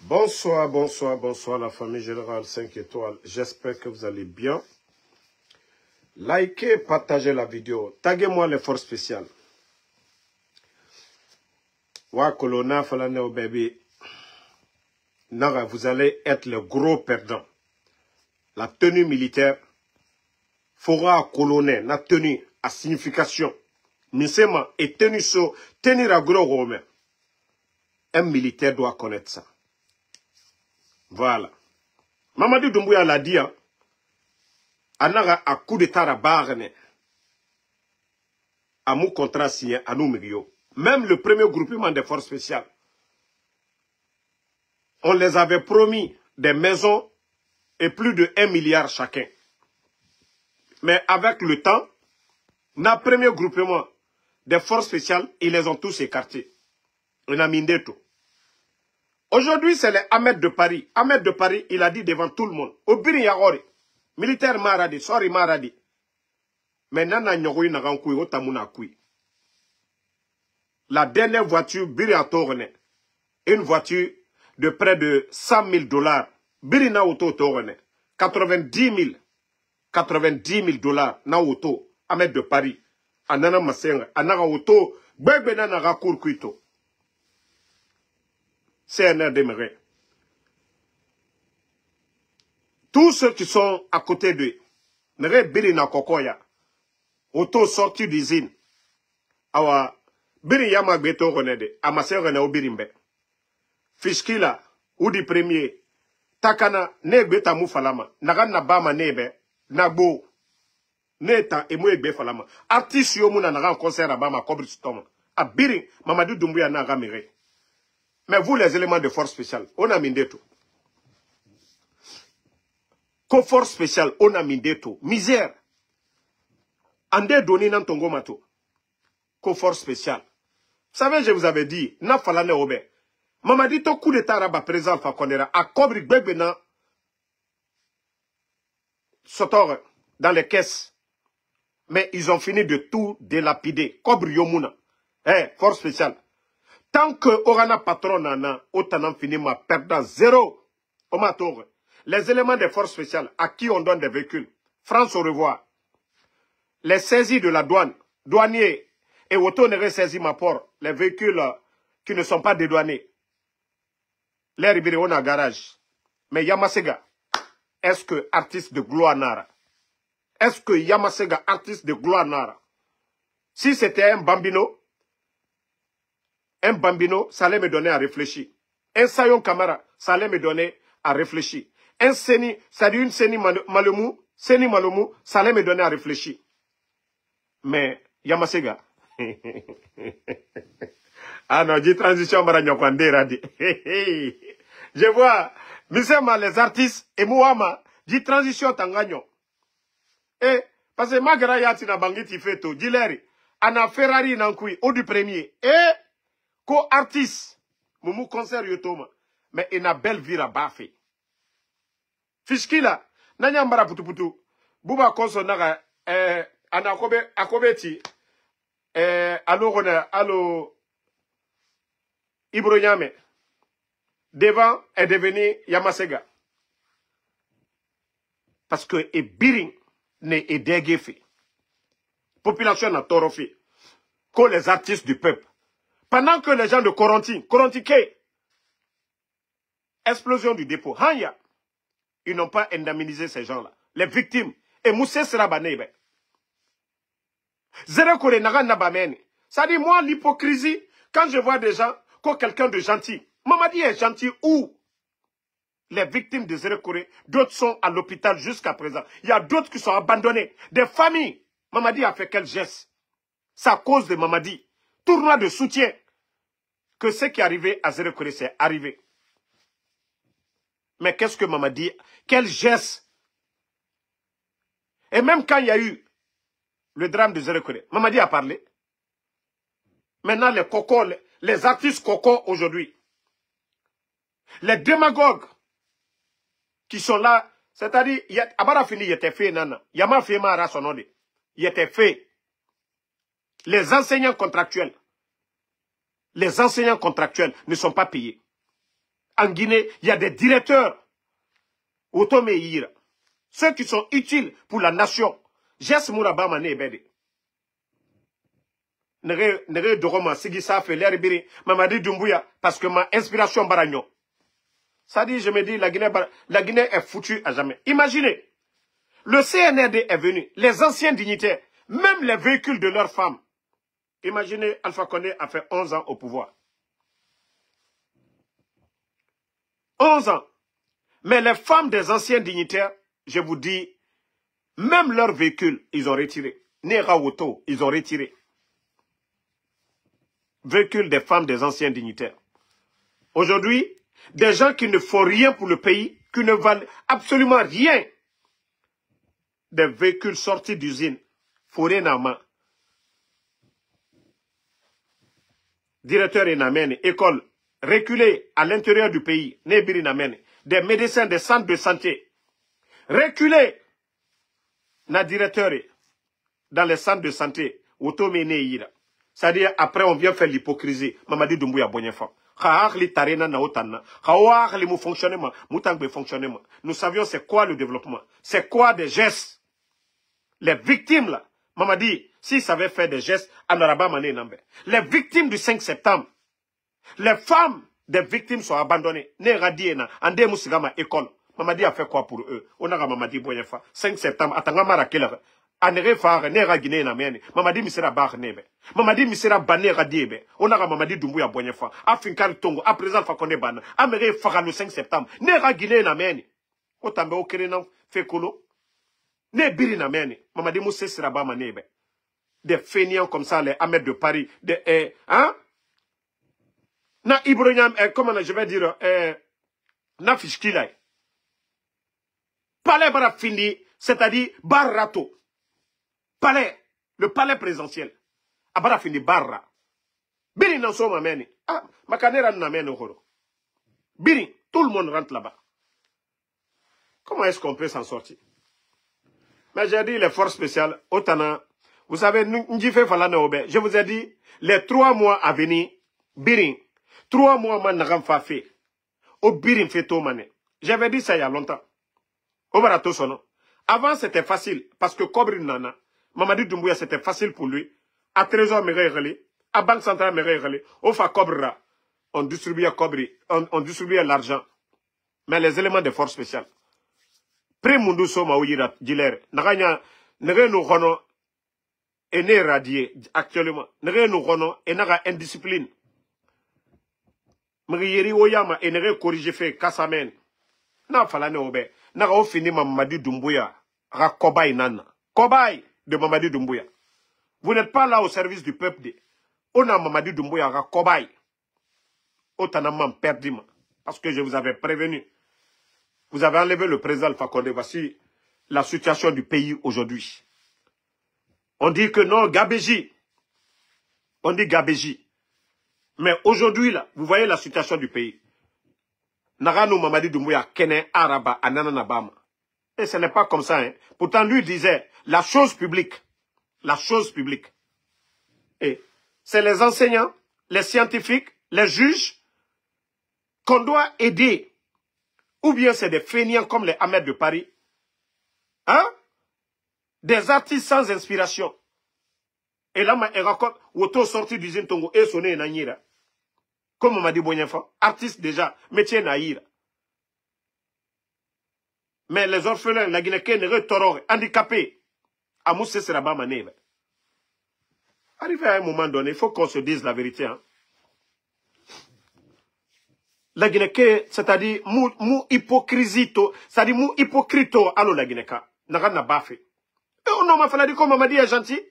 Bonsoir, bonsoir, bonsoir la famille Générale 5 étoiles. J'espère que vous allez bien. Likez, partagez la vidéo. Taguez-moi les forces spéciales. Wa Colonna Falaneo Baby. Nara, vous allez être le gros perdant. La tenue militaire fera colonel, la tenue à signification. Misema et tenue so, tenir à gros romain. Un militaire doit connaître ça. Voilà. Mamadi Doumbouya l'a dit, hein. Anara a coup d'état à barne. À mon contrat signé à nous milieu. Même le premier groupement des forces spéciales. On les avait promis des maisons et plus de 1 milliard chacun. Mais avec le temps, notre premier groupement des forces spéciales, ils les ont tous écartés. On a mindé tout. Aujourd'hui, c'est le Ahmed de Paris. Ahmed de Paris, il a dit devant tout le monde. Obiri Yagori, militaire Maradi, sorry Maradi. Mais Nana Nyogoui Nagankui, Otamuna Kui. La dernière voiture, Biri a tourné. Une voiture de près de 100 000 $. Biri na auto tourné. 90 000 $. Na auto. Ahmed de Paris. Anana Masenga. Anana auto. Bebe na Nagakur Kuito. CNR demeuré. Tous ceux qui sont à côté d'eux, Nere Biri na Kokoya, auto sorti d'usine, awa Biri Yama Beto Renede, Amase Rene Obirimbe, Fiskila, Oudi Premier, Takana, Ne Beta Moufalama, Nagan Nabama Nebe, Nagbo, Neta et Mouegbe Falama, artiste Yomuna Nagan concert à Bama Cobristom, à Biri, Mamadou Doumbouya Nagamire. Mais vous, les éléments de force spéciale, on a mindé tout. Ko force spéciale, on a mindé tout. Misère. Ande donné dans Tongo Mato. Ko force spéciale. Vous savez, je vous avais dit, na falane obe. Mama dit, to coup d'état raba présent Fakonera, à Kobri Gbegbenan, Sotor, dans les caisses. Mais ils ont fini de tout délapider. Kobri Yomuna. Force spéciale. Tant que Orana patron nana, autant fini ma perdant zéro. Omatore. Les éléments des forces spéciales à qui on donne des véhicules. France au revoir. Les saisies de la douane, douaniers et auto ne ressaisit ma port. Les véhicules qui ne sont pas dédouanés. Les ribérés on a garage. Mais Yamasega, est-ce que artiste de gloire nara? Est-ce que Yamasega artiste de gloire nara? Si c'était un bambino, ça allait me donner à réfléchir. Un Sayon Kamara, ça allait me donner à réfléchir. Un Seni, ça dit une Seni Malomou, ça allait me donner à réfléchir. Mais, Yamasega. Ah non, j'ai transition Maranyokwande Radi. Je vois, Misema, les artistes, et Mouama, j'ai transition Tanganyo. Et, parce que Magara Yatina Bangiti Feto, Dileri, Ana Ferrari Nankui, au du premier. Et, co-artiste, Moumou concert Yotoma, mais il a belle vie à Bafé. Fiskila, Nanyambara Putuputu, Bouba Konsonaga, Anakobe, Akobeti, allo, Ibroyame, devant est devenu Yamasega. Parce que Biring n'est dégué. Population n'a torofé. Que les artistes du peuple. Pendant que les gens de Koronti, explosion du dépôt, Hanya, ils n'ont pas indemnisé ces gens-là. Les victimes. Et Moussé Serabanebe. Zere Kore Nagan Nabamene. Ça dit, moi, l'hypocrisie, quand je vois des gens, comme quelqu'un de gentil, Mamadi est gentil où? Les victimes de Zere Kore, d'autres sont à l'hôpital jusqu'à présent. Il y a d'autres qui sont abandonnés. Des familles. Mamadi a fait quel geste? C'est à cause de Mamadi. Tournoi de soutien. Que ce qui est arrivé à Zere Kore, c'est arrivé. Mais qu'est-ce que Mamadi? Quel geste? Et même quand il y a eu le drame de Zere Kore, Mamadi a parlé. Maintenant, les cocos, les artistes cocos aujourd'hui, les démagogues qui sont là, c'est-à-dire, Abara Fini, il était fait, nana. Yama Fema Rasonode. Il était fait. Les enseignants contractuels ne sont pas payés. En Guinée, il y a des directeurs. Otomeïra. Ceux qui sont utiles pour la nation. Jess Mourabama Nebede. Nere Doroma, Sigisa Feler Biri, Mamadi Doumbouya, parce que ma inspiration baragnon. Ça dit, je me dis, la Guinée est foutue à jamais. Imaginez, le CNRD est venu, les anciens dignitaires, même les véhicules de leurs femmes. Imaginez, Alpha Condé a fait 11 ans au pouvoir. 11 ans. Mais les femmes des anciens dignitaires, je vous dis, même leurs véhicules, ils ont retiré. Nera Woto, ils ont retiré. Véhicules des femmes des anciens dignitaires. Aujourd'hui, des gens qui ne font rien pour le pays, qui ne valent absolument rien. Des véhicules sortis d'usine. Forêt Nama. Directeur Enamene, école reculée à l'intérieur du pays. Nebiri Namene. Des médecins des centres de santé. Reculés. Na directeur dans les centres de santé. Otomene Ira. C'est-à-dire, après, on vient faire l'hypocrisie. Mamadi Doumbouya Bonyefa. Nous savions c'est quoi le développement. C'est quoi des gestes. Les victimes, là. Mamadi, s'ils savaient faire des gestes, les victimes du 5 septembre. Les femmes des victimes sont abandonnées. Mamadi a fait quoi pour eux? On a Mamadi Bonyefa. 5 septembre, Atangama Killer. Anere fare ne ra Guinée na meni Mamadi misera bar nebe Mamadi misera bané radiebe on a Mamadi Doumbouya Bonyefa Afinkar Tongo à présent fa connaît ban amere fara le 5 septembre ne ra Guinée na meni o tambe o kerena fekolo ne biri na meni Mamadi Moussa sera ba manebe des fainéants comme ça les Ahmed de Paris des hein na Ibrahim comment je vais dire na Fishkila palais bara fini c'est-à-dire barato palais, le palais présidentiel. Abara fini barra. Biri nan so mameni. Ah, makanera nameni okoro. Biri, tout le monde rentre là-bas. Comment est-ce qu'on peut s'en sortir? Mais j'ai dit les forces spéciales, Otana, vous savez, je vous ai dit, les 3 mois à venir, Biri, 3 mois man nagam fa fait. Au Biri fait tout mané. J'avais dit ça il y a longtemps. Au barato sono. Avant c'était facile, parce que Kobri Nana, Mamadi Doumbouya, c'était facile pour lui. À Trésor, à Banque Centrale, au Fa Cobra, on distribuait l'argent. Mais les éléments de force spéciale. Pré Mundu Soma Ouyira, Diler, Naganya, Nere nous renon, et n'est radié actuellement. Nere nous renon, et naga indiscipline. Mrieri Oyama, et nere corrigé fait, Kassamen. Na falane obe. Naga o fini Mamadi Doumbouya, ra Kobaï Nana. Kobaï! De Mamadi Doumbouya. Vous n'êtes pas là au service du peuple. On a Mamadi Doumbouya à Kobaï. Autanamment perdu. Parce que je vous avais prévenu. Vous avez enlevé le président Alpha Condé. Voici la situation du pays aujourd'hui. On dit que non, Gabéji. On dit Gabéji. Mais aujourd'hui, là, vous voyez la situation du pays. Naranou Mamadi Doumbouya, Kene, Araba, Ananabama. Et ce n'est pas comme ça. Hein. Pourtant, lui disait, la chose publique. Et c'est les enseignants, les scientifiques, les juges qu'on doit aider. Ou bien c'est des fainéants comme les Ahmed de Paris. Hein? Des artistes sans inspiration. Et là, il raconte, auto sorti d'usine Tongo et sonné Nanyira. Comme on m'a dit Bonyefa, artiste déjà, métier Naïra. Mais les orphelins, la Guinée-Kénéré, Torore, handicapés, à Moussé Seraba Manebe. Arrivé à un moment donné, il faut qu'on se dise la vérité. Hein. La Guinée-Ké, c'est-à-dire, mou hypocrisito, c'est-à-dire, mou hypocrito, allo la Guinée-Ká, n'a pas fait. Et on m'a fallu comme on m'a dit, est gentil.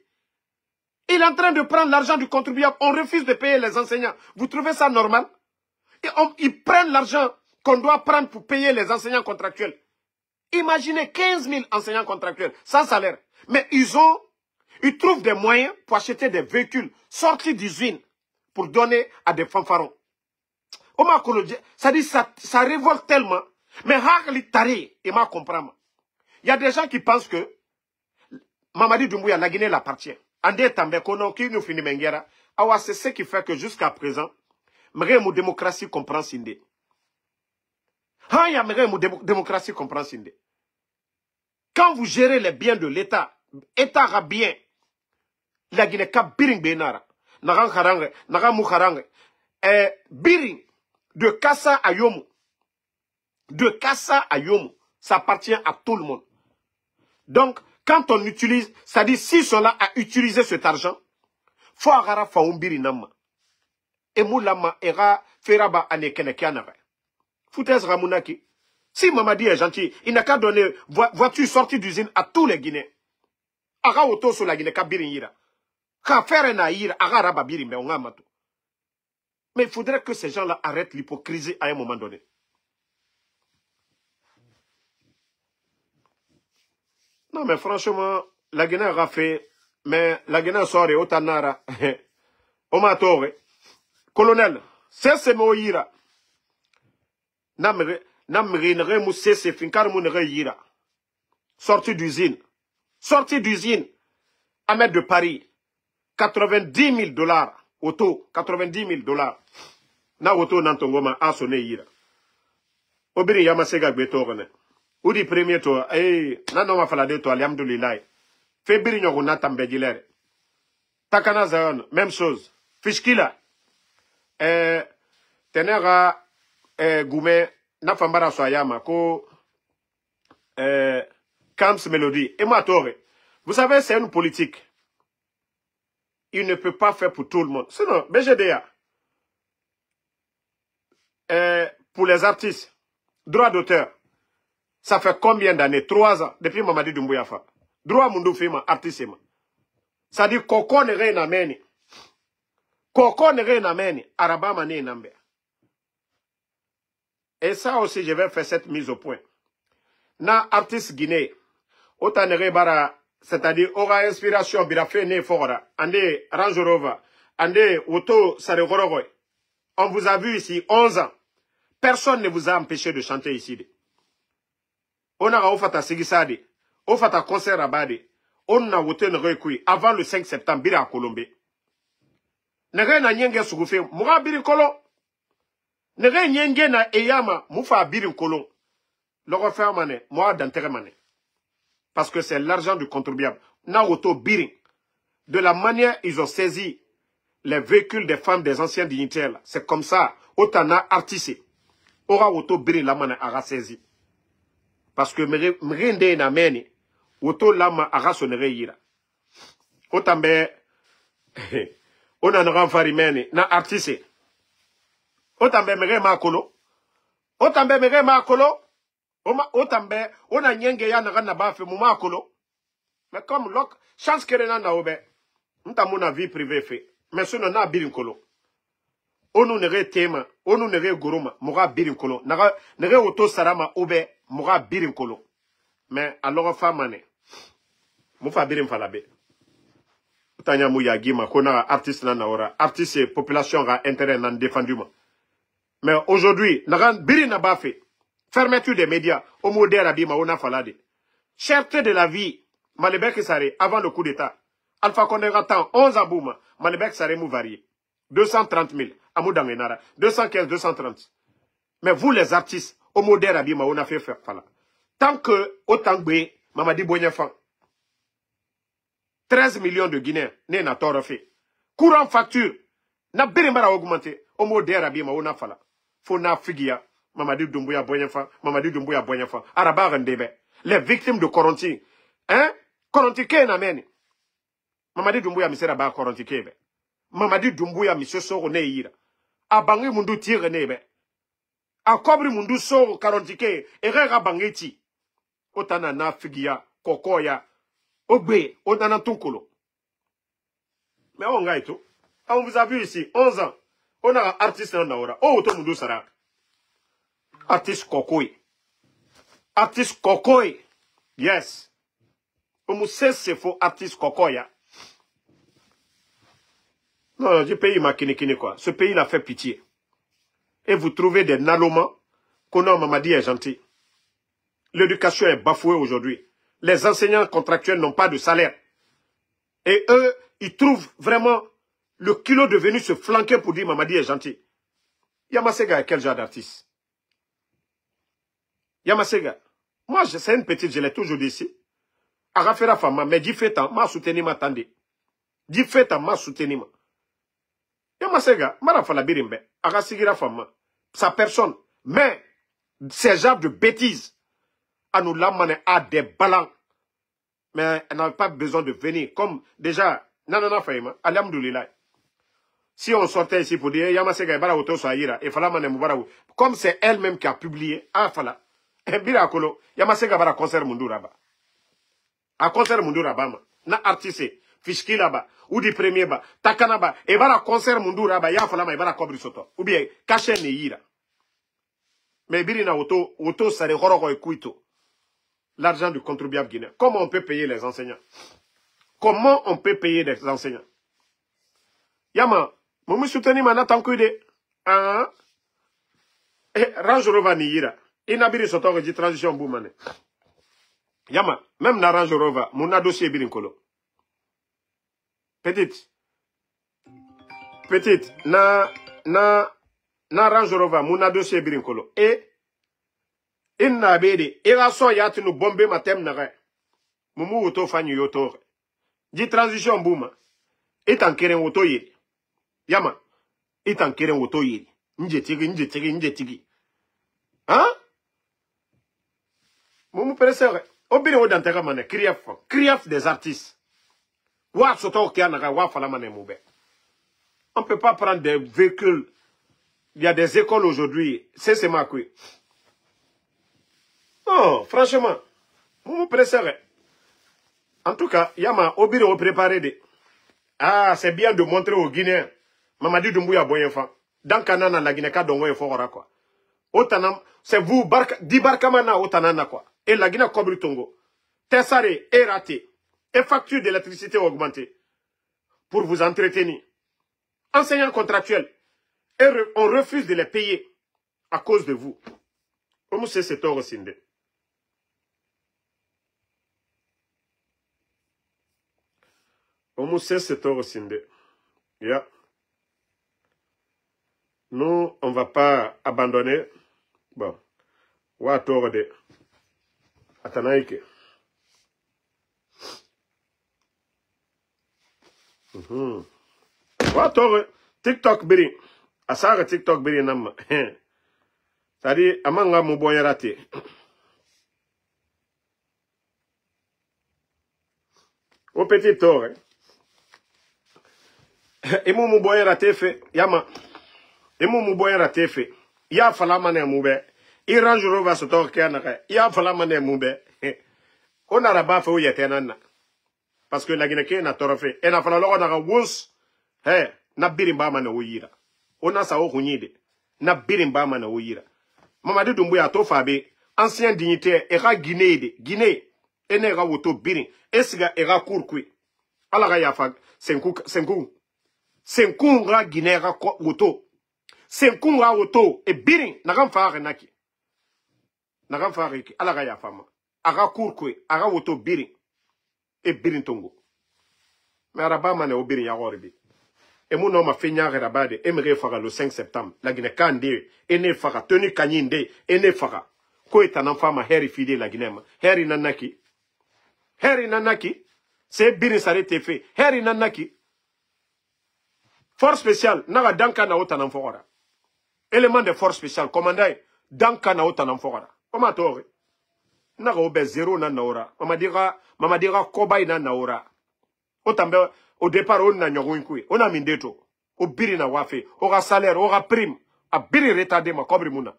Il est en train de prendre l'argent du contribuable. On refuse de payer les enseignants. Vous trouvez ça normal? Et ils prennent l'argent qu'on doit prendre pour payer les enseignants contractuels. Imaginez 15 000 enseignants contractuels, sans salaire. Mais ils trouvent des moyens pour acheter des véhicules sortis d'usine pour donner à des fanfarons. Ça dit, ça révolte tellement. Mais il m'a compris. Il y a des gens qui pensent que Mamadi Doumbouya, la Guinée l'appartient. Andé Tambe Kono, qui nous finit Menguera. C'est ce qui fait que jusqu'à présent, ma démocratie comprend Sindé. Ha ya mege mu démocratie comprend sinde. Quand vous gérez les biens de l'État, État a bien, la Guinée ka biring benara, nagan kharange, nagan mu kharange, biring de Kassa à Yomu, de Kassa à Yomu, ça appartient à tout le monde. Donc, quand on utilise, c'est-à-dire s'ils sont là à utiliser cet argent, faut agara faumbiri nama. Et moulama era feraba anekene kianare. Foutez Ramounaki. Si Mamadi est gentil, il n'a qu'à donner voiture sortie d'usine à tous les Guinéens. Aga auto sur la Guinée, kabirin yira. Ka faire na yira, aga raba birin, mais on a matou. Mais il faudrait que ces gens-là arrêtent l'hypocrisie à un moment donné. Non, mais franchement, la Guinée a fait, mais la Guinée sort et Otanara, Omatore, colonel, c'est Moïra. Namre mousse se finkar mounere yira. Sortie d'usine. Sortie d'usine. Ahmed de Paris. 90 000 $. Auto. 90 000 $. Na auto nantongoma a sonné yira. Obiri yamasega gbetorene. Ou di premier tour. Nanon ma falade to alhamdoulilah. Febiri nyogo natambedilere. Takana Zayon. Même chose. Fiskila. Tenera. Goumé. Na fambara soyama ko Camps Melody. Et moi, Tore, vous savez, c'est une politique. Il ne peut pas faire pour tout le monde. Sinon, BGDA, pour les artistes, droit d'auteur, ça fait combien d'années? 3 ans, depuis Mamadi Doumbouya Fa. Droit Mundu Fima, artiste. Ça dit, Koko ne rien amène. Koko ne rien amène. Arabama ne nambe. Et ça aussi, je vais faire cette mise au point. Na artiste guinéen, autant bara, c'est-à-dire, aura inspiration, birafé ne fora, ande Rangerova, ande Oto Saregorogoy. On vous a vu ici 11 ans. Personne ne vous a empêché de chanter ici. On a ofata sigisade, ofata concert abade, on a voté ne recueilli avant le 5 septembre, bira à Colombie. Nere na nyenge sugufe, moura biri kolo. Nere nyenge na eyama, moufa biri kolon. Le refaire mané, moi d'intérêt mané. Parce que c'est l'argent du contribuable. Na auto birin. De la manière ils ont saisi les véhicules des femmes des anciens dignitaires. C'est comme ça. Otana artissé. Ora auto birin la mané ara saisi. Parce que mrinde na meni. Auto lama ara sonere yira. Otambe. On en renfari meni. Na artissé. Otambe mere ma kolo. Otambe mere ma kolo. Otambe, on a nyenge ya na ba fe mouma kolo. Mais comme lok, chance que na obe. Nta mon vie privée fait. Mais sinon na birin kolo. Onu nere tema, onu nere goroma, moura birin kolo. Nere auto sarama obe, moura birin kolo. Mais alors famane. Moufa birin falabe. Tanya mouya gima, kona artiste na ora. Artiste population ra intérêt nan défendu. Mais aujourd'hui, naran birin na ba fait. Fermeture des médias, au modèle Abima, on a falade. Cherté de la vie, Malebek Saré, avant le coup d'État. Alpha Condé Ratan, 11 à Bouma, Malebek Saré mou varié. 230 000, Amoudangenara, 215, 230. Mais vous les artistes, au modèle Abima, on a fait faire fala. Tant que, autant que, Mamadi Bognefan, 13 millions de Guinéens, n'est n'a tort fait. Courant facture, n'a birimara augmenté, au modèle Abima, on a fala. Faut na figia. Mamadi Doumbouya Boignafa, Mamadi Doumbouya Boignafa, Araba Rendebe, les victimes de Koronti. Hein? Koronti Ké n'amène. Mamadi Doumbouya misera ba Koronti Kébé. Mamadi Doumbouya monsieur Soro Neira. Abangi Mundu tire nebe. A Kobri Mundu Soro Koronti Ké, Erera Bangeti. Otana na Figia, Kokoya, Ogbe, Otana Tunkolo. Mais on gagne tout. On vous a vu ici, 11 ans. On a un artiste en Naora. Oh, tout Mundu Sara. Artiste Kokoy. Artiste Kokoy. Yes. Comme c'est faux, artiste Kokoy. Non, du pays m'a kini quoi. Ce pays l'a fait pitié. Et vous trouvez des nalomans qu'on a Mamadi est gentil. L'éducation est bafouée aujourd'hui. Les enseignants contractuels n'ont pas de salaire. Et eux, ils trouvent vraiment le kilo de venu se flanquer pour dire Mamadi est gentil. Yamasega est quel genre d'artiste? Yamasega. Moi, c'est une petite, je l'ai toujours dit ici. Arafera fama, mais dit fait ma soutenir ma tande. Dit fait ma soutenir ma. Yamasega, marafala birimbe. Arasigira fama. Sa personne. Mais, ces genres de bêtises, à nous l'amener à des ballons. Mais elle n'avait pas besoin de venir. Comme déjà, nanana faïma, alhamdoulilah. Si on sortait ici pour dire, Yamasega, bara auto soaira, et fala mané moubara. Comme c'est elle-même qui a publié, ah fala. Et bira kolo, Yamasega bara concert mundu raba. A concert mundu raba ma. Na artiste, Fishki là-bas, ou du premier ba, Takana ba, et bara concert mundu raba, ya fala ma, et bara kobri soto. Ou bien, caché ne yira. Mais biri na auto sare horoko e kuito. L'argent du contribuable guinéen. Comment on peut payer les enseignants? Comment on peut payer les enseignants? Yama, moumi souteni mana tankuide. Ah, Range Rover ni yira. Inabiri soto di transition boumane. Yama, même na Range Rover, mon dossier birinkolo. Petite, na Range Rover, mon dossier birinkolo. Et, inna bede, ira so yati nou bombe matem nare. Mumu woto fanyu yoto. Di transition bouma. Itan keren woto yiri. Yama, itan keren woto yiri. Njetigi. Hein? Mumu peresere. Obine o dantega mane, kriaf des artistes. Wa soto kianaga, wa fala mane moube. On ne peut pas prendre des véhicules. Il y a des écoles aujourd'hui. C'est ma couille. Non, franchement, vous préférez. En tout cas, Yama, obire au préparé de. Ah, c'est bien de montrer aux Guinéens. Mamadi Doumbouya Boyenfa. Dans Kanana, la Guinée, Kadongo et Fora, quoi. Otanam, c'est vous, Di Barkamana, Otanana, quoi. Et la Guinée, Kobri Tongo. Tessare est raté. Et facture d'électricité augmentée. Pour vous entretenir. Enseignants contractuels. Et on refuse de les payer. À cause de vous. Comment c'est ce tort aussi? Nous, on ne va pas abandonner. Bon. Watorde. Atanaïke. Watorde. TikTok biri. Asara TikTok biri nama. C'est-à-dire, amanga mouboye raté. Au petit tort, et mon mouboye raté fait, Yama. Et mon mouboye raté fait. Ya fala mané moube. Il range rova ce tort kianaka. Ya fala mané moube. On a rabat fait où y était nana. Parce que la Guinée n'a pas fait. Et n'a fallu l'on a wons. Hey, n'a birimba mané ouira. On a sa ou hunyide. N'a birimba mané ouira. Mamadi Doumbouya to fabe. Ancien dignitaire. Era Guinée. Guinée. Et n'est pas woto birin. Et siga era kourkoui. Alaga yafag. Senkou nga Guinée ra woto. Senkou nga woto. Et birin. Nagam faare naki. Nagam faare ki. Alaga yafama. Aga kourkoui. Aga woto birin. Et birin tongo. Mais araba mane o birin yagorbi. Et mon homme a fait nyare rabade. Et me fara le 5 septembre. La Guinée kande. Et ne fara. Tenu kanyinde. Et ne fara. Ko etanan fama heri fide la Guinée. Heri nanaki. Heri nanaki. C'est birin sarete fait. Heri nanaki. Force spéciale. Naga danka na otanan fora. Élément de force spéciale. Commandant. Danka na otanan fora. Comment t'aurais? Naga obe zéro na naora. Mama dira kobay na naora. Otambe, au départ, on a nyongoui. On a mindeto. Au biri na wafe. Aura salaire, aura prime. A biri retardé ma kobri muna.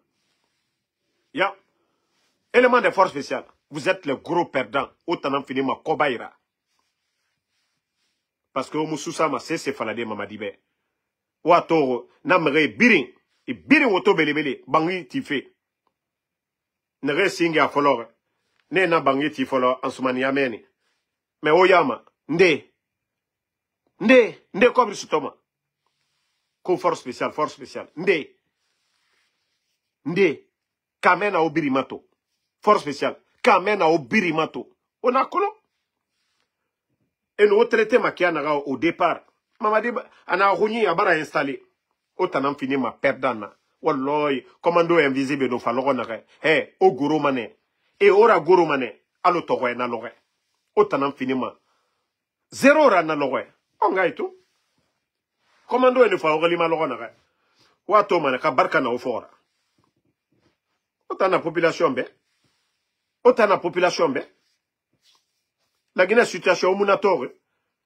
Ya. Élément de force spéciale. Vous êtes le gros perdant. Autant fini ma kobaïra. Parce que Omusousa ma c'est falade mamadibe. Ouatoro, namre birin. Et birin woto belebele. Bangi tife. Nere singi a folore. Ne na bangi tifolo ansumani yameni. Mais oyama. Nde kobri sutoma. Ko force spéciale. Nde. Kamena obirimato. Force spéciale. Kamena obirimato. On a colon. Et nous traité ma kianaga au départ. Mamadi, ana rouni abara installé. Autant fini ma perdana. Wallahi, commando invisible no falogo nare. O goro mane. E ora goro mane. Alo togo na loge. O tanan finima. Zéro ra na loge. On ga itu. Commando e no falogo lima logo nare. Wato mane ka barka na ofora. O tanan population be. O tanan population be. La Guinée situation au Mounatore.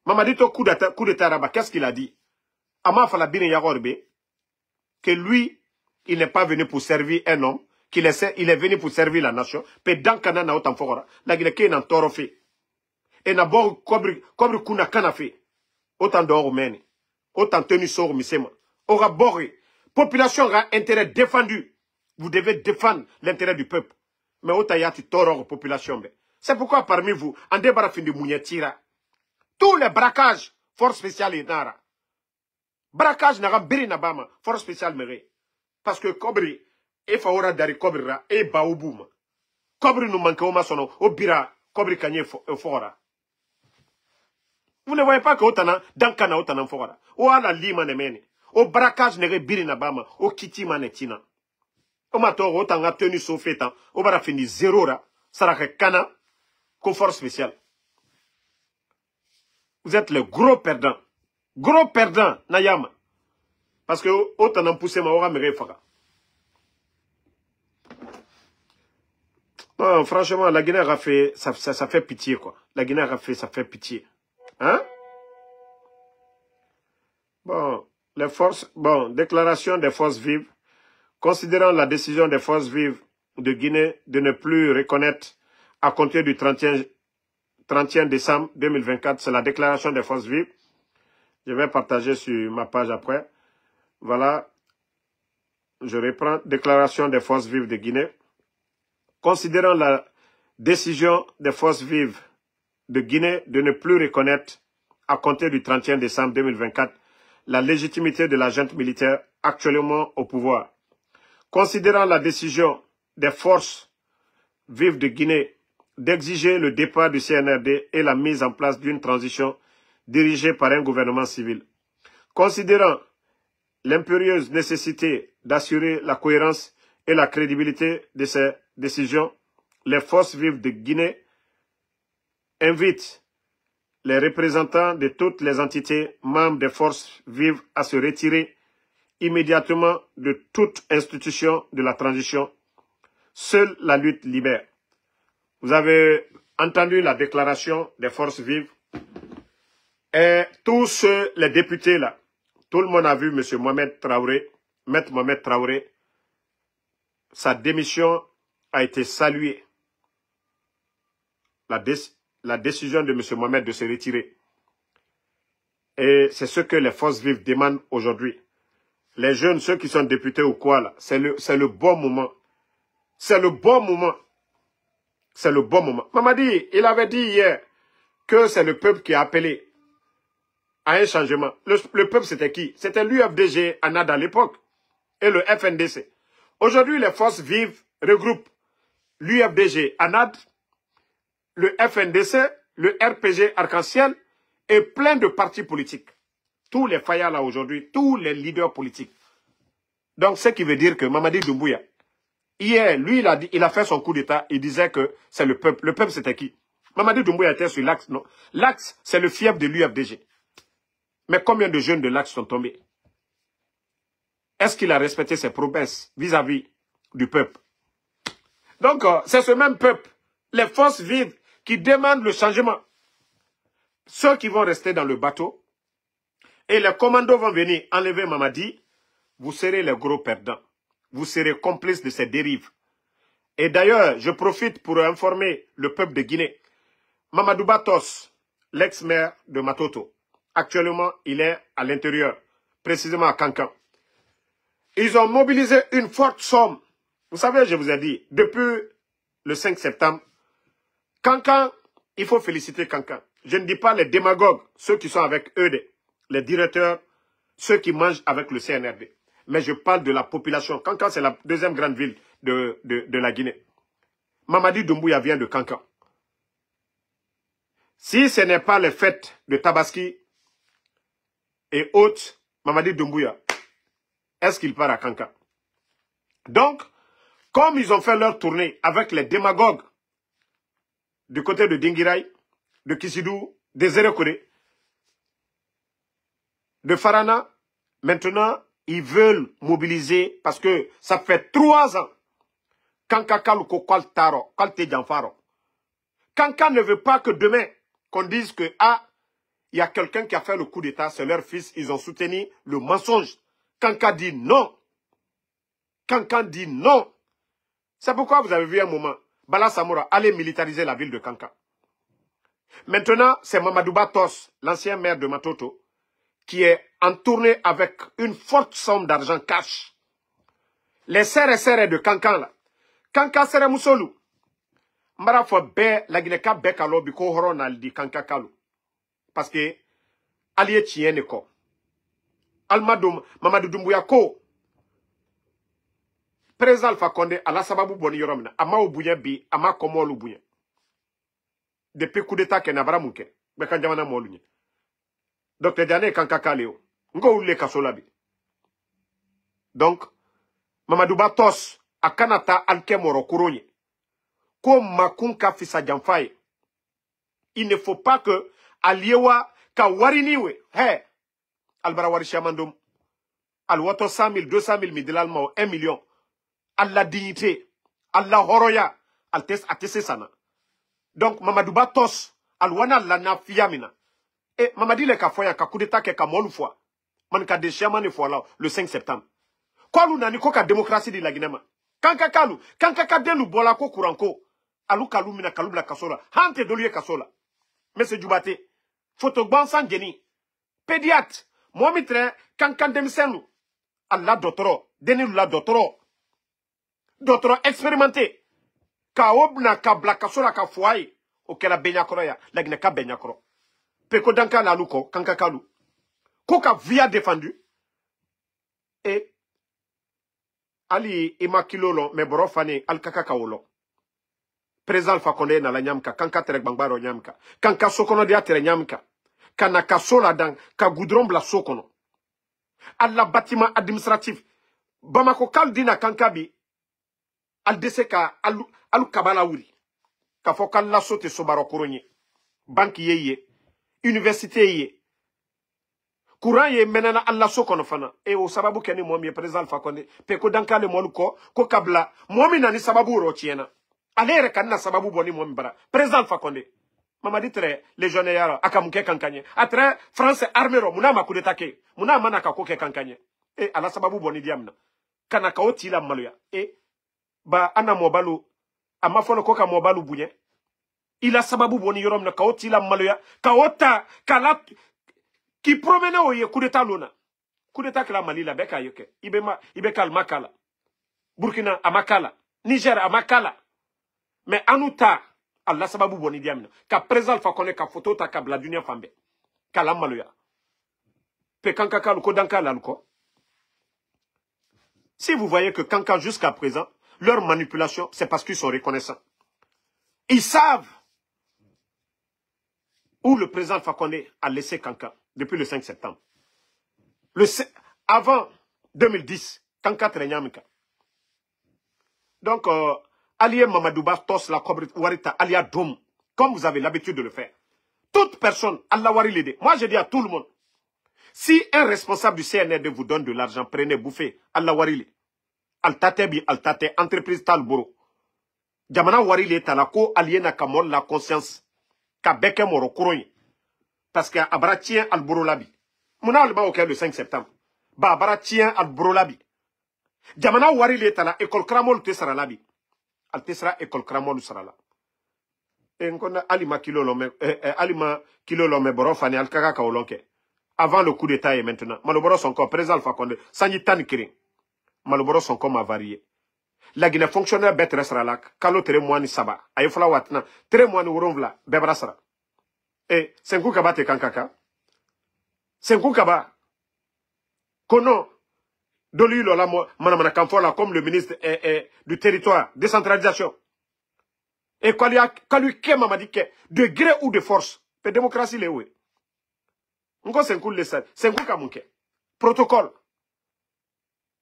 Mamadi to coup d'état là-bas, qu'est-ce qu'il a dit? Ama Falabine Yagorbe, que lui, il n'est pas venu pour servir un homme, il est venu pour servir la nation. Pe dankana na otan fora. La Guinée qui est en toro fait. Et na bord kobri kuna kana fait. Autant d'or meni. Autant tenu sort misema. Aura boré. Population aura intérêt défendu. Vous devez défendre l'intérêt du peuple. Mais autant yati toro population. C'est pourquoi parmi vous, en débarras fin de Mouniatira, tous les braquages, force spéciale et nara. Braquage n'a biri nabama, force spéciale méré. Parce que Kobri, et Faora dari Kobrira, et Baoubouma. Kobri nous manque au maçonneau, au bira, Kobri Kanye Fora. Vous ne voyez pas que Otana, Dankana Otana Fora. Ou à la lima nemene. Au braquage n'a biri nabama, au kiti manetina. Au matin, autant a tenu son fétan, au bara fini zéro ra, sarake kana, qu'au force spéciale. Vous êtes le gros perdant. Gros perdant, Nayama. Parce que autant en poussé ma aura me fara. Non, franchement, la Guinée a fait, ça fait pitié, quoi. La Guinée a fait, ça fait pitié. Hein? Bon, les forces, bon, déclaration des forces vives. Considérant la décision des forces vives de Guinée de ne plus reconnaître à compter du 31 décembre 2024, c'est la déclaration des forces vives. Je vais partager sur ma page après. Voilà. Je reprends. Déclaration des forces vives de Guinée. Considérant la décision des forces vives de Guinée de ne plus reconnaître à compter du 31 décembre 2024 la légitimité de la junte militaire actuellement au pouvoir. Considérant la décision des forces vives de Guinée d'exiger le départ du CNRD et la mise en place d'une transition dirigée par un gouvernement civil. Considérant l'impérieuse nécessité d'assurer la cohérence et la crédibilité de ces décisions, les forces vives de Guinée invitent les représentants de toutes les entités membres des forces vives à se retirer immédiatement de toute institution de la transition. Seule la lutte libère. Vous avez entendu la déclaration des forces vives. Et tous les députés là, tout le monde a vu M. Mohamed Traoré, Maître Mohamed Traoré, sa démission a été saluée. La décision de M. Mohamed de se retirer. Et c'est ce que les forces vives demandent aujourd'hui. Les jeunes, ceux qui sont députés ou quoi là, c'est le bon moment. C'est le bon moment. C'est le bon moment. Mamadi, il avait dit hier que c'est le peuple qui a appelé à un changement. Le peuple, c'était qui? C'était l'UFDG, ANAD à l'époque, et le FNDC. Aujourd'hui, les forces vives regroupent l'UFDG, ANAD, le FNDC, le RPG Arc-en-Ciel et plein de partis politiques. Tous les faillards là aujourd'hui, tous les leaders politiques. Donc, ce qui veut dire que Mamadi Doumbouya, hier, lui, il a fait son coup d'État, il disait que c'est le peuple. Le peuple, c'était qui? Mamadi Doumbouya était sur l'Axe, non? L'Axe, c'est le fief de l'UFDG. Mais combien de jeunes de l'Axe sont tombés? Est-ce qu'il a respecté ses promesses vis-à-vis du peuple? Donc, c'est ce même peuple, les forces vives, qui demandent le changement. Ceux qui vont rester dans le bateau, et les commandos vont venir enlever Mamadi, vous serez les gros perdants. Vous serez complices de ces dérives. Et d'ailleurs, je profite pour informer le peuple de Guinée. Mamadou Batos, l'ex-maire de Matoto, actuellement, il est à l'intérieur, précisément à Kankan. Ils ont mobilisé une forte somme. Vous savez, je vous ai dit, depuis le 5 septembre, Kankan, il faut féliciter Kankan. Je ne dis pas les démagogues, ceux qui sont avec eux, les directeurs, ceux qui mangent avec le CNRD. Mais je parle de la population. Kankan, c'est la deuxième grande ville de la Guinée. Mamadi Doumbouya vient de Kankan. Si ce n'est pas les fêtes de Tabaski et autres, Mamadi Doumbouya, est-ce qu'il part à Kankan? Donc, comme ils ont fait leur tournée avec les démagogues du côté de Dingirai, de Kisidou, des Erekore, de Farana, maintenant, ils veulent mobiliser parce que ça fait 3 ans. Kanka Kaluko Kwaltaro, Kwalte Janfaro. Kanka ne veut pas que demain, qu'on dise que, ah, il y a quelqu'un qui a fait le coup d'État, c'est leur fils, ils ont soutenu le mensonge. Kanka dit non. Kanka dit non. C'est pourquoi vous avez vu un moment, Bala Samoura allait militariser la ville de Kanka. Maintenant, c'est Mamadou Batos, l'ancien maire de Matoto, qui est en tournée avec une forte somme d'argent cash. Les serres de Kankan là. Kanka sere Moussolu. Mbara fo be la Guinée-Ka be kalo bi ko horon aldi Kanka kalo. Parce que allié tienne ko. Almadoum Mamadou Doumbouya ko. Président Alpha Condé ala sababu boni yoromna ama obunya bi ama komolu bunya. Depuis coup d'état ke nabara munke. Be kan jamana molunya. Dr. Diane Kanka kaleo. Ngo ule kasola bi. Donc Mamadou Batos a kanata alke moro kuronye. Ko makunka fisa jamfaye. Il ne faut pas que aliewa ka wariniwe. Hey, albara wari chamandum. Alwato 100 000, 200 000 midilal 1 million. Allah dignité. Allah horoya. Altes atese sana. Donc Mamadou Batos alwana lana fiyamina. Et Mamadi le ka foya ka kudeta ke ka molu fois. Man ka de chamane fois là le 5 septembre. Kwalu nani ko ka démocratie di la Guinée. Kanka kalu, kanka ka delu bola ko kuranko. Alu kalu mina kalu bla kasola. Hante dolie kasola. Monsieur Djoubate, photogban sans geni. Pédiatre, moi mitre, kankan demisenu. Allah doctoro, deni la doctoro. Doctoro expérimenté. Ka obna ka bla kasola ka foye. Oke la benyakoro ya, la Guinée ka benyakoro. Peko danka la luko, kanka kalu. Koka via défendu. Et Ali imakilolo me borofane al kakakaolo. Président Alpha Condé na la nyamka kanka terek bangbaro nyamka kanka sokono dia tere nyamka kana kasola dan ka goudron bla sokono alla bâtiment administratif Bamako kaldina kanka bi al deseka alu kabala wuri ka fokal la sote sobaro koronye banki yeye université yeye courant ye menana alla sokono fana e o sababu keni momi président Alpha Condé peko dankale moluko ko kabla momi nani sababu rochiena alere kanna sababu boni momi bara président Alpha Condé mamadi tre légionnaire yaro akamuke kankanye atre France armero muna makudetake muna manaka koke kankanye e ala sababu boni diamna kana ka otila maluya e ba ana mobalu amafolo koka mobalu bunye ila sababu boni yorom na ka otila maluya ka ota kala ki promene oye kudeta lona kudeta kala malila beka yoke ibe kalma kala Burkina amakala Niger amakala mais anuta Allah sababu boni diamna ka président Alpha Condé ka photo ta ka bla dunia fambe kala maluya pe kanka kalu ko danka laluko. Si vous voyez que Kanka jusqu'à présent leur manipulation c'est parce qu'ils sont reconnaissants, ils savent où le président Alpha Condé a laissé Kanka depuis le 5 septembre avant 2010 Kanka trenyamika. Donc Alié Mamadou Bastos, la Warita, Alia Dom, comme vous avez l'habitude de le faire. Toute personne, Allah Wari l'aider. Moi, je dis à tout le monde, si un responsable du CNRD vous donne de l'argent, prenez, bouffez, Allah Wari l'aider. Altate bi, altate, entreprise talboro. Jamana Wari l'aider, talako, aliena kamol la conscience. Kabeke moro kouroye. Parce que Abaratien alboro labi. Mouna alba auquel le 5 septembre. Ba Abaratien alboro labi. Jamana Wari l'aider, tala, école kramol te sara labi. Altesra école kramolu sarala. Et on a alima kilolo me borofani alkaka kaolonke. Avant le coup d'état et maintenant. Maloboro son corps, président Alpha Condé, sanitani kiring. Maloboro son corps m'a varié. La Guinée fonctionnaire bête restera là. Kalo tere moani saba. Ayefla watna. Tere moani urumvla. Bebrasra. Et senku kaba te kankaka. Senku kaba. Kono. Doli lola manamana kamfola comme le ministre du territoire, décentralisation. Et quand lui kema m'a dit que de gré ou de force, la démocratie les oué. Ngo senkou le sen, senkou kamunke. Protocole.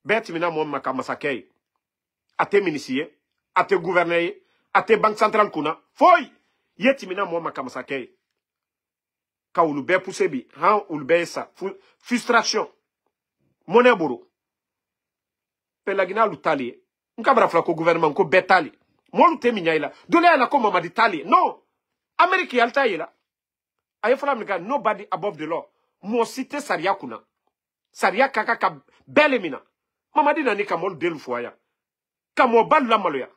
Beti mina mon makamasakei. ate ministre, ate gouverneur, ate banque centrale kuna. Foy! Yetimina mo makamasake. Ka ulube poussebi, han ulube sa. Frustration. Monnaie boro. Pelagina lutali. Nkabra flako gouvernement ko betali. Mo lute minyaila. Dole ala ko mamadi tali. Non. Amérique yalta yela. Aye flam nika nobody above the law. Mo cité saria kuna. Saria kaka ka belemina. Mamadi nani ka mol delu foya. Ka mo bal la maloya.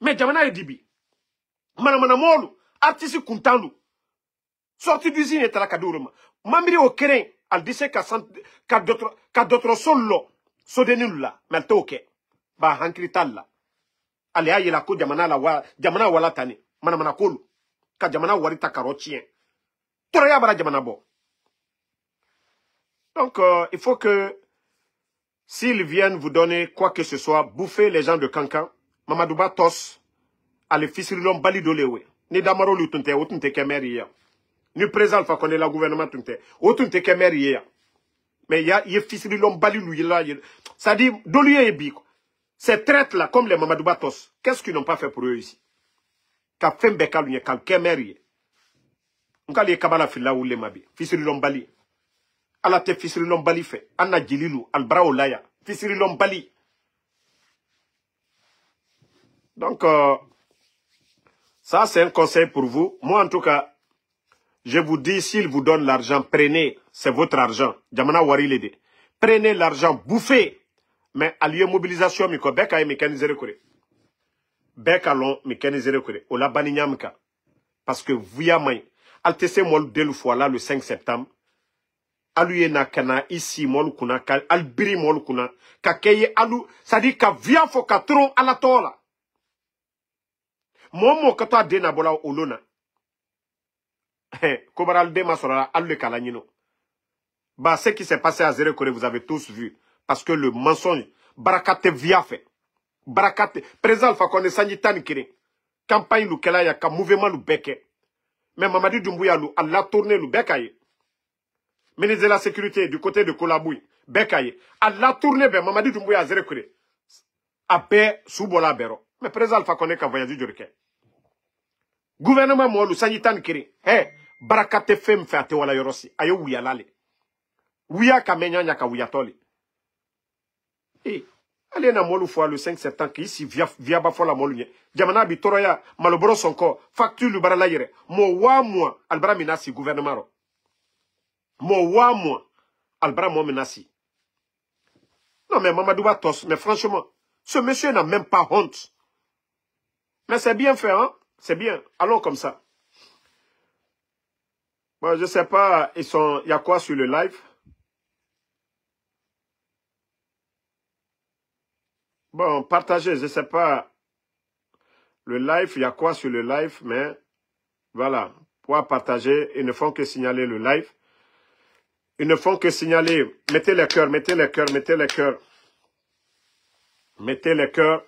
Mais jamana e dibi. Mana molu. Artiste kuntandu. Sorti d'usine et la kaduruma. Mamiri au keren. Al dise ka d'autres solo. Sodenil la. Mais te ok. Ba hankrital la. Ale aye la ko jamana wala tani. Mana kolu. Ka jamana warita karotien. Toraya bara jamana bo. Donc, il faut que, s'ils viennent vous donner quoi que ce soit, bouffer les gens de Kankan, Mamadouba tos, allez fisrilom bali dolewe. Ni damaro lutunte, otunte kemeri ya. Ni présent fa connaît la gouvernement tunte, otunte kemeri ya. Mais il y a fisrilom bali luyela. Ça dit, doluye ebi. Ces traites là, comme les Mamadouba tos, qu'est-ce qu'ils n'ont pas fait pour eux ici? Ka fembeka lunye, ka kemeri. Nkali kabala fila ou le mabi. Fisrilom bali. Ala te fisiri lombali fait. Anna Djililou, Albra Olaya. Fisiri lombali. Donc, ça c'est un conseil pour vous. Moi en tout cas, je vous dis, s'il vous donne l'argent, prenez. C'est votre argent. Jamana wari lede. Prenez l'argent, bouffez. Mais allié mobilisation, miko beka e mécanisé kore. Beka long mécanisé kore. Ola baninyamka. Parce que vous yamay. Altese mol delu fois le 5 septembre. Aluye na kana ici mol kuna ka albiri mol kuna ka keye alu sadi ka via fo ka tron ala tola momo kata de na bola olona ko baral de masora alu kala nyino ba ce qui s'est passé à Zéro Corée vous avez tous vu parce que le mensonge barakate via fait barakate présent fa connait sanitane kire campagne lu kala ya ka mouvement lu beke mais Mamadi Doumbouya lu alla tourner lu bekaye. Ministre de la Sécurité du côté de Kolabouy, Bekaye, à la tournée, ben, Mamadi Doumbouya à Zérekure, à paix, Soubola Bero. Mais président Alpha Kone ka voyage du Rike. Gouvernement Moulou, Sanyitan Kiri, Barakate Fem fait à Tewala Yorosi, ayo Ouya Lale. Ouya Kamenya Nyaka Ouya Toli. Allez na Moulou fois le 5 septembre, qui ici via Bafola Moulou, Jamana Bitoroya, Malobro son corps, facture le Baralayere, moi, Albra Minasi, gouvernement. Moi, Albra Menassi. Non, mais Mamadouba Tos, mais franchement, ce monsieur n'a même pas honte. Mais c'est bien fait, hein? C'est bien. Allons comme ça. Bon, je sais pas, il y a quoi sur le live? Bon, partagez, je sais pas. Le live, il y a quoi sur le live, mais voilà. Pour partager, ils ne font que signaler le live. Ils ne font que signaler. Mettez les cœurs, mettez les cœurs, mettez les cœurs. Mettez les cœurs.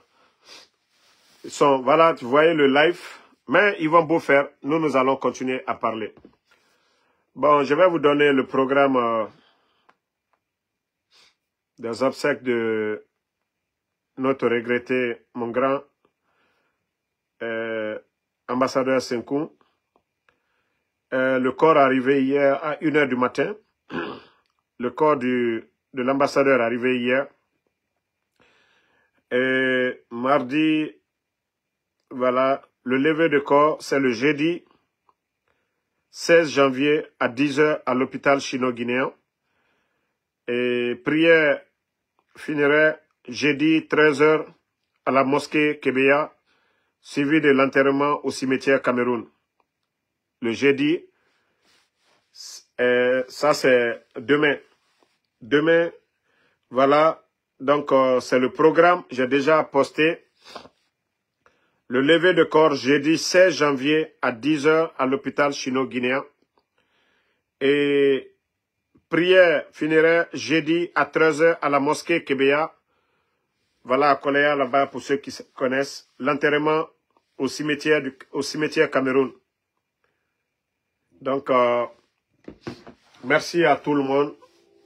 Ils sont, voilà, vous voyez le live. Mais ils vont beau faire. Nous allons continuer à parler. Bon, je vais vous donner le programme des obsèques de notre regretté, mon grand ambassadeur Senkou. Le corps est arrivé hier à 1 h du matin. Le corps de l'ambassadeur est arrivé hier. Et mardi, voilà, le lever de corps, c'est le jeudi 16 janvier à 10 h à l'hôpital chino-guinéen. Et prière funéraire jeudi 13 h à la mosquée Kébeya, suivi de l'enterrement au cimetière Cameroun. Le jeudi, ça c'est demain. Demain, voilà, donc c'est le programme, j'ai déjà posté. Le lever de corps jeudi 16 janvier à 10 h à l'hôpital chino-guinéen. Et prière funéraire jeudi à 13 h à la mosquée Kébeya. Voilà, à Koléa là-bas pour ceux qui connaissent. L'enterrement au cimetière Cameroun. Donc, merci à tout le monde.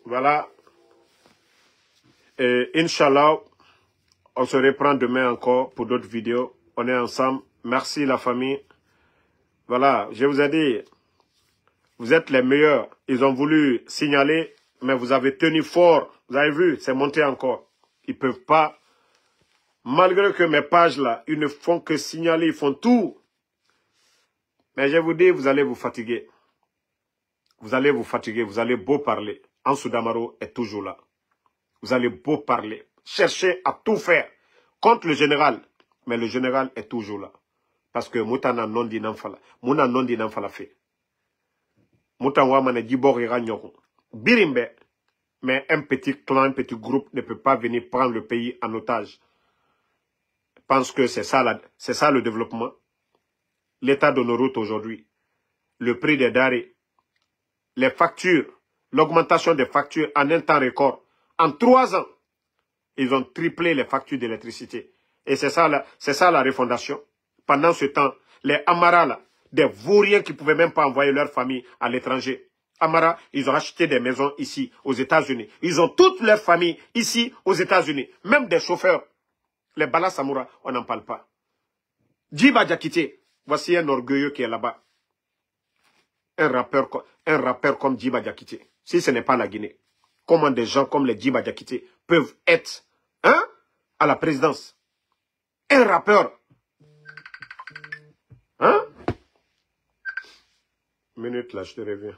Voilà. Et Inch'Allah, On se reprend demain encore pour d'autres vidéos. On est ensemble. Merci la famille. Voilà, je vous ai dit, vous êtes les meilleurs. Ils ont voulu signaler, mais vous avez tenu fort. Vous avez vu, c'est monté encore. Ils ne peuvent pas. Malgré que mes pages là, ils ne font que signaler, ils font tout. Mais je vous dis, vous allez vous fatiguer. Vous allez vous fatiguer, vous allez beau parler. Ansou Damaro est toujours là. Vous allez beau parler. Cherchez à tout faire contre le général. Mais le général est toujours là. Parce que Moutana non di n'enfala. Mouna non di n'enfala fait. Moutan Wamane Dibor ira nyoko. Birimbe. Mais un petit clan, un petit groupe ne peut pas venir prendre le pays en otage. Je pense que c'est ça le développement. L'état de nos routes aujourd'hui. Le prix des denrées. Les factures. L'augmentation des factures en un temps record. En 3 ans. Ils ont triplé les factures d'électricité. Et c'est ça la refondation. Pendant ce temps, les Amara, là, des vauriens qui ne pouvaient même pas envoyer leur famille à l'étranger. Amara, ils ont acheté des maisons ici, aux États-Unis. Ils ont toute leur famille ici, aux États-Unis. Même des chauffeurs. Les Bala Samoura, on n'en parle pas. Djiba Diakité, voici un orgueilleux qui est là-bas. Un rappeur comme Djiba Diakité. Si ce n'est pas la Guinée. Comment des gens comme les Djiba Diakité peuvent être à la présidence? Un rappeur. Hein? Minute là, je te reviens.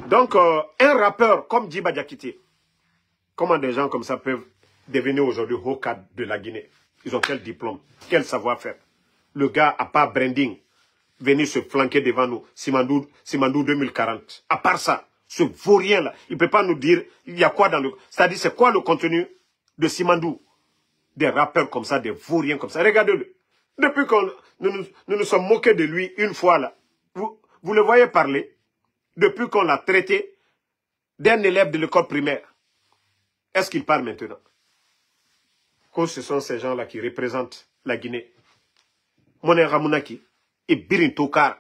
Donc, un rappeur comme Djiba Diakité, comment des gens comme ça peuvent devenir aujourd'hui haut cadre de la Guinée? Ils ont quel diplôme? Quel savoir-faire? Le gars, à part branding, venir se flanquer devant nous, Simandou 2040. À part ça, ce vaurien-là, il ne peut pas nous dire, il y a quoi dans le... C'est-à-dire, c'est quoi le contenu de Simandou? Des rappeurs comme ça, des vauriens comme ça. Regardez-le. Depuis que nous nous sommes moqués de lui une fois là, vous le voyez parler, depuis qu'on l'a traité d'un élève de l'école primaire, est-ce qu'il parle maintenant? Que ce sont ces gens-là qui représentent la Guinée. Moné Ramounaki, et Birin Tokar,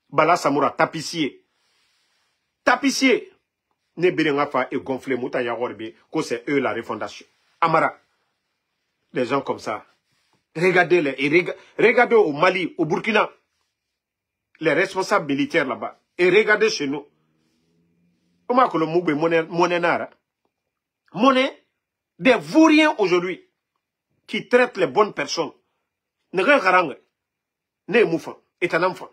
Bala Samoura, tapissier. Tapissier. Ne Birin Afa et gonflé Mouta Yaworbe, que c'est eux la refondation. Amara. Des gens comme ça. Regardez-les. Et regardez au Mali, au Burkina, les responsables militaires là-bas. Et regardez chez nous. Comment que le Moubé Moné Nara? Moné, des vauriens aujourd'hui, qui traitent les bonnes personnes. Ne regarde ne Moufa, est un enfant.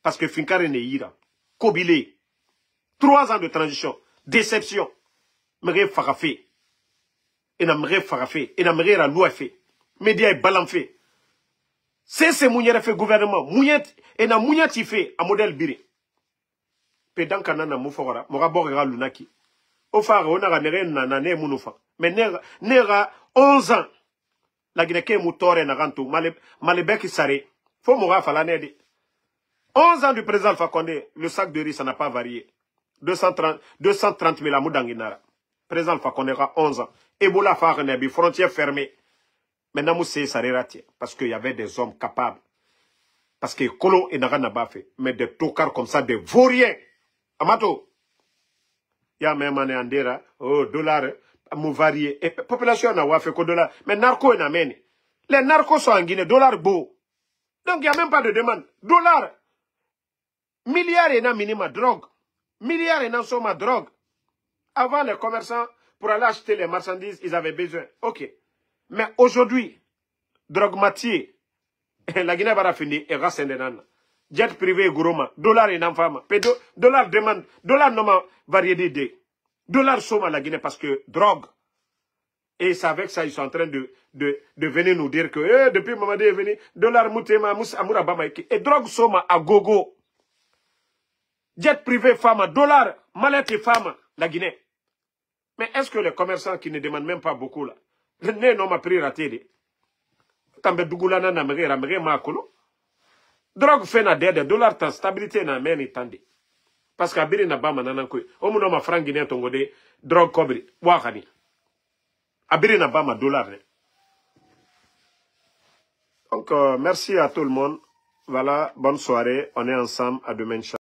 Parce que Finkare ne ira. Kobile. 3 ans de transition. Déception. Mère Farafé. Et n'a mère Farafé. Et n'a mère la loi fait. Média est balanfé. C'est Mounier fait gouvernement. Mouniet. Et n'a Mouniet fait à modèle Biri. Pédan Kanana Moufora. Morabora Lunaki. Au phare, on a nane Mounoufa. Mais nera 11 ans. La Guinée Moutore Narantou. Malébek Saré. Faut mourir à l'année. 11 ans du président Alpha Condé, le sac de riz, ça n'a pas varié. 230 000 amoudanginara. Président Alpha Condé aura 11 ans. Ebola Farenebi, frontière fermée. Maintenant, Moussé, ça raté. Parce qu'il y avait des hommes capables. Parce que Kolo et Nara n'a pas fait. Mais des tocards comme ça, des vauriens. Amato. Il y a même un andera, dollar, mou varié. Et population n'a pas fait que dollar. Mais narco n'a mené. Les narcos sont en Guinée, dollar beau. Donc, il n'y a même pas de demande. Dollar. Milliards et un minima drogue. Milliards et un somme drogue. Avant, les commerçants, pour aller acheter les marchandises, ils avaient besoin. Ok. Mais aujourd'hui, drogue matière, la Guinée va finir et rassendenan. Jet privé, gouroma, dollar et un femme. Dollar demande, dollar non variété de. Dollar somme à la Guinée parce que drogue. Et c'est avec ça, ils sont en train de venir nous dire que depuis Mamadé est venu, dollar moutema, moussa amoura bamaïki. Et drogue soma à gogo. Jet privé femme, dollar, mallette et femme, la Guinée. Mais est-ce que les commerçants qui ne demandent même pas beaucoup là, non ma pris raté. Tambe dougoulana na mère makolo. Drogue fait na dede, dollar ta stabilité na meni tandi. Parce qu'abiri na bama nanankoy. Omu no ma franc guinéen tongode, drogue kobri, wakani. Abiri na bama dollar. Donc, merci à tout le monde. Voilà, bonne soirée. On est ensemble. À demain.